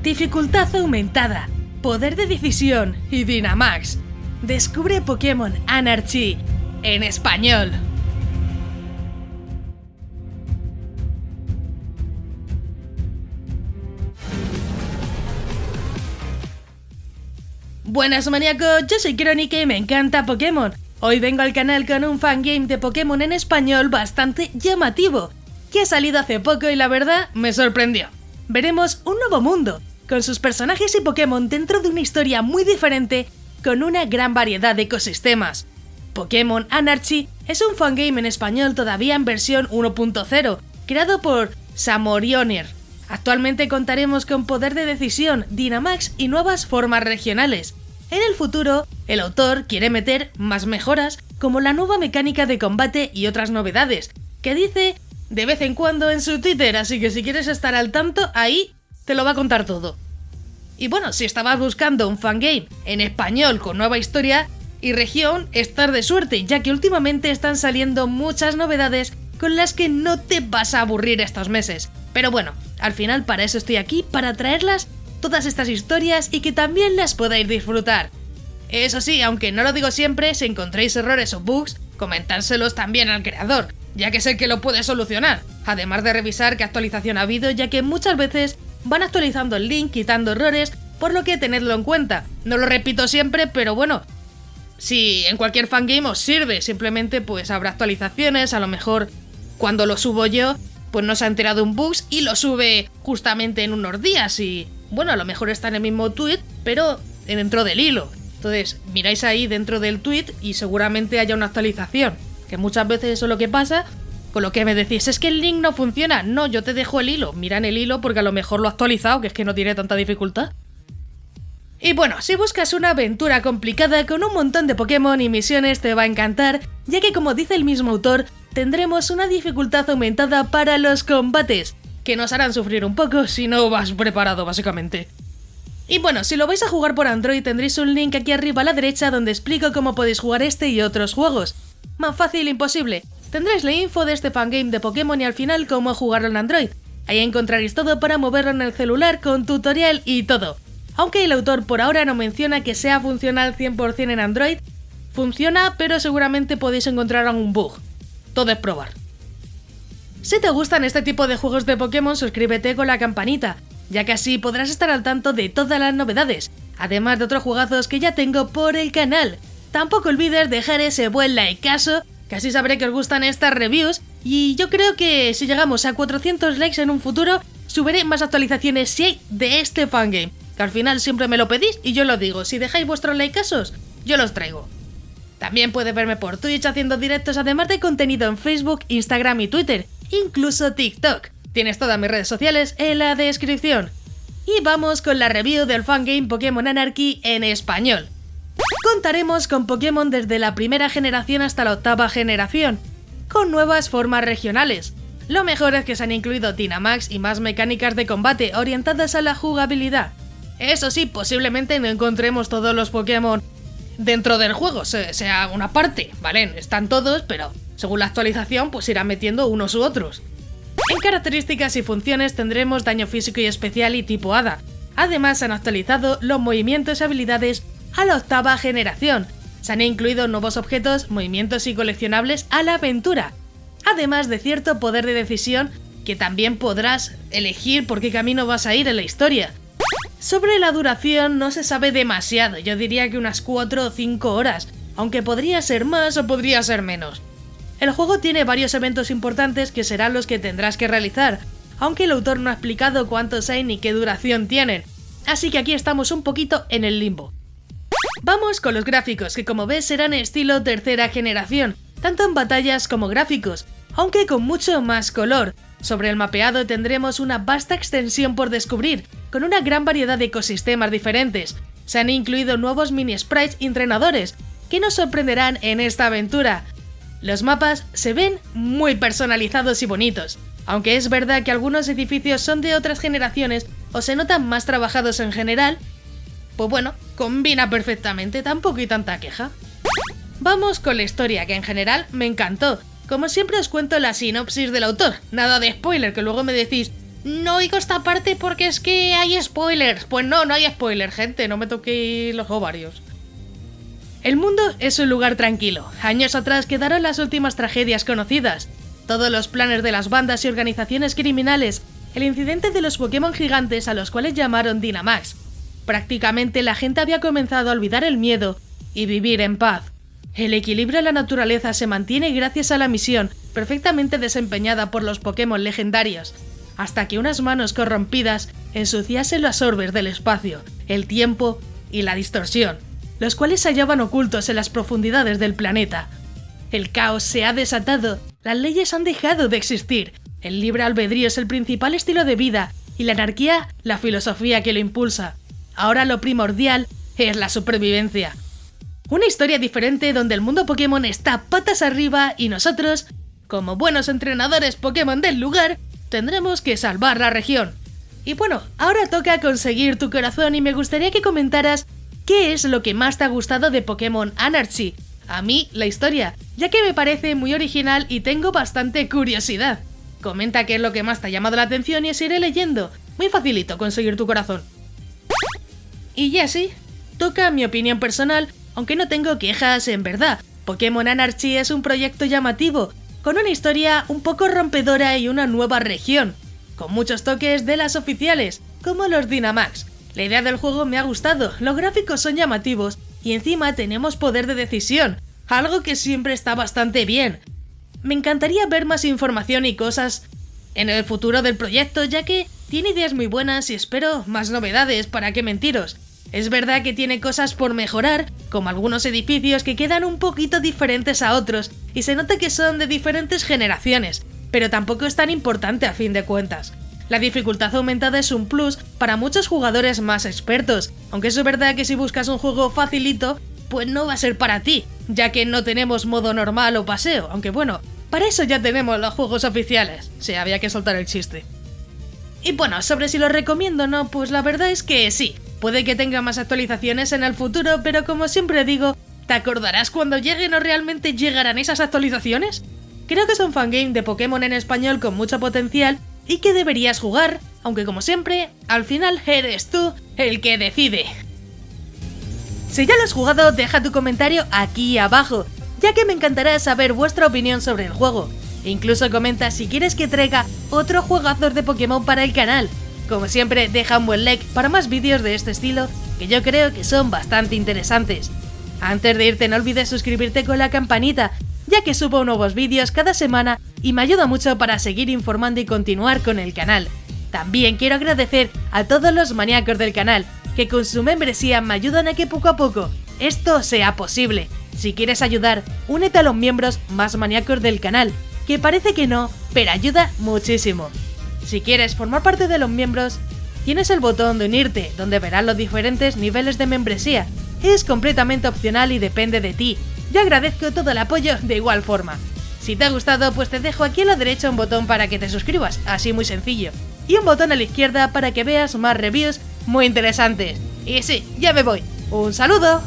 dificultad aumentada, poder de decisión y Dynamax. Descubre Pokémon Anarchy en español. Buenas maníacos, yo soy Crónica y me encanta Pokémon. Hoy vengo al canal con un fangame de Pokémon en español bastante llamativo, que ha salido hace poco y la verdad me sorprendió. Veremos un nuevo mundo, con sus personajes y Pokémon dentro de una historia muy diferente, con una gran variedad de ecosistemas. Pokémon Anarchy es un fangame en español todavía en versión 1.0, creado por Samorioner. Actualmente contaremos con poder de decisión, Dynamax y nuevas formas regionales. En el futuro, el autor quiere meter más mejoras, como la nueva mecánica de combate y otras novedades, que dice de vez en cuando en su Twitter, así que si quieres estar al tanto, ahí te lo va a contar todo. Y bueno, si estabas buscando un fangame en español con nueva historia y región, estás de suerte, ya que últimamente están saliendo muchas novedades con las que no te vas a aburrir estos meses. Pero bueno, al final para eso estoy aquí, para traerlas todas estas historias y que también las podáis disfrutar. Eso sí, aunque no lo digo siempre, si encontráis errores o bugs, comentárselos también al creador, ya que es el que lo puede solucionar, además de revisar qué actualización ha habido, ya que muchas veces van actualizando el link, quitando errores, por lo que tenedlo en cuenta. No lo repito siempre, pero bueno, si en cualquier fangame os sirve, simplemente pues habrá actualizaciones, a lo mejor cuando lo subo yo, pues no se ha enterado un bug y lo sube justamente en unos días y bueno, a lo mejor está en el mismo tweet, pero dentro del hilo. Entonces, miráis ahí dentro del tweet y seguramente haya una actualización, que muchas veces eso es lo que pasa, con lo que me decís, es que el link no funciona. No, yo te dejo el hilo, mira en el hilo porque a lo mejor lo he actualizado, que es que no tiene tanta dificultad. Y bueno, si buscas una aventura complicada con un montón de Pokémon y misiones te va a encantar, ya que como dice el mismo autor, tendremos una dificultad aumentada para los combates, que nos harán sufrir un poco si no vas preparado básicamente. Y bueno, si lo vais a jugar por Android tendréis un link aquí arriba a la derecha donde explico cómo podéis jugar este y otros juegos. Más fácil imposible, tendréis la info de este fangame de Pokémon y al final cómo jugarlo en Android. Ahí encontraréis todo para moverlo en el celular con tutorial y todo. Aunque el autor por ahora no menciona que sea funcional 100% en Android, funciona pero seguramente podéis encontrar algún bug. Todo es probar. Si te gustan este tipo de juegos de Pokémon, suscríbete con la campanita, ya que así podrás estar al tanto de todas las novedades, además de otros juegazos que ya tengo por el canal. Tampoco olvides dejar ese buen likeazo, que así sabré que os gustan estas reviews, y yo creo que si llegamos a 400 likes en un futuro, subiré más actualizaciones si hay de este fangame, que al final siempre me lo pedís y yo lo digo, si dejáis vuestros likeazos, yo los traigo. También puedes verme por Twitch haciendo directos, además de contenido en Facebook, Instagram y Twitter, incluso TikTok. Tienes todas mis redes sociales en la descripción. Y vamos con la review del fangame Pokémon Anarchy en español. Contaremos con Pokémon desde la primera generación hasta la octava generación, con nuevas formas regionales. Lo mejor es que se han incluido Dynamax y más mecánicas de combate orientadas a la jugabilidad. Eso sí, posiblemente no encontremos todos los Pokémon dentro del juego, sea una parte, ¿vale? Están todos, pero según la actualización pues irán metiendo unos u otros. En características y funciones tendremos daño físico y especial y tipo hada. Además han actualizado los movimientos y habilidades a la octava generación. Se han incluido nuevos objetos, movimientos y coleccionables a la aventura. Además de cierto poder de decisión que también podrás elegir por qué camino vas a ir en la historia. Sobre la duración no se sabe demasiado, yo diría que unas 4 o 5 horas, aunque podría ser más o podría ser menos. El juego tiene varios eventos importantes que serán los que tendrás que realizar, aunque el autor no ha explicado cuántos hay ni qué duración tienen, así que aquí estamos un poquito en el limbo. Vamos con los gráficos, que como ves serán estilo tercera generación, tanto en batallas como gráficos, aunque con mucho más color. Sobre el mapeado tendremos una vasta extensión por descubrir, con una gran variedad de ecosistemas diferentes. Se han incluido nuevos mini sprites y entrenadores, que nos sorprenderán en esta aventura. Los mapas se ven muy personalizados y bonitos, aunque es verdad que algunos edificios son de otras generaciones o se notan más trabajados en general, pues bueno, combina perfectamente, tampoco hay tanta queja. Vamos con la historia, que en general me encantó. Como siempre os cuento la sinopsis del autor, nada de spoiler, que luego me decís No oigo esta parte porque es que hay spoilers. Pues no hay spoilers, gente, no me toqué los ovarios. El mundo es un lugar tranquilo. Años atrás quedaron las últimas tragedias conocidas. Todos los planes de las bandas y organizaciones criminales, el incidente de los Pokémon gigantes a los cuales llamaron Dynamax. Prácticamente la gente había comenzado a olvidar el miedo y vivir en paz. El equilibrio en la naturaleza se mantiene gracias a la misión perfectamente desempeñada por los Pokémon legendarios, hasta que unas manos corrompidas ensuciasen los orbes del espacio, el tiempo y la distorsión, los cuales se hallaban ocultos en las profundidades del planeta. El caos se ha desatado, las leyes han dejado de existir, el libre albedrío es el principal estilo de vida y la anarquía la filosofía que lo impulsa. Ahora lo primordial es la supervivencia. Una historia diferente donde el mundo Pokémon está patas arriba y nosotros, como buenos entrenadores Pokémon del lugar, tendremos que salvar la región. Y bueno, ahora toca conseguir tu corazón y me gustaría que comentaras qué es lo que más te ha gustado de Pokémon Anarchy. A mí, la historia, ya que me parece muy original y tengo bastante curiosidad. Comenta qué es lo que más te ha llamado la atención y os iré leyendo. Muy facilito conseguir tu corazón. Y ya sí, toca mi opinión personal, aunque no tengo quejas en verdad. Pokémon Anarchy es un proyecto llamativo, con una historia un poco rompedora y una nueva región, con muchos toques de las oficiales, como los Dynamax. La idea del juego me ha gustado, los gráficos son llamativos y encima tenemos poder de decisión, algo que siempre está bastante bien. Me encantaría ver más información y cosas en el futuro del proyecto, ya que tiene ideas muy buenas y espero más novedades, para qué mentiros. Es verdad que tiene cosas por mejorar, como algunos edificios que quedan un poquito diferentes a otros y se nota que son de diferentes generaciones, pero tampoco es tan importante a fin de cuentas. La dificultad aumentada es un plus para muchos jugadores más expertos, aunque es verdad que si buscas un juego facilito, pues no va a ser para ti, ya que no tenemos modo normal o paseo, aunque bueno, para eso ya tenemos los juegos oficiales. Sí, había que soltar el chiste. Y bueno, sobre si lo recomiendo o no, pues la verdad es que sí. Puede que tenga más actualizaciones en el futuro, pero como siempre digo, ¿te acordarás cuando lleguen o realmente llegarán esas actualizaciones? Creo que es un fangame de Pokémon en español con mucho potencial y que deberías jugar, aunque como siempre, al final eres tú el que decide. Si ya lo has jugado, deja tu comentario aquí abajo, ya que me encantará saber vuestra opinión sobre el juego. E incluso comenta si quieres que traiga otro juegazos de Pokémon para el canal. Como siempre, deja un buen like para más vídeos de este estilo, que yo creo que son bastante interesantes. Antes de irte, no olvides suscribirte con la campanita, ya que subo nuevos vídeos cada semana y me ayuda mucho para seguir informando y continuar con el canal. También quiero agradecer a todos los maníacos del canal, que con su membresía me ayudan a que poco a poco esto sea posible. Si quieres ayudar, únete a los miembros más maníacos del canal, que parece que no, pero ayuda muchísimo. Si quieres formar parte de los miembros, tienes el botón de unirte, donde verás los diferentes niveles de membresía. Es completamente opcional y depende de ti. Yo agradezco todo el apoyo de igual forma. Si te ha gustado, pues te dejo aquí a la derecha un botón para que te suscribas, así muy sencillo. Y un botón a la izquierda para que veas más reviews muy interesantes. Y sí, ya me voy. ¡Un saludo!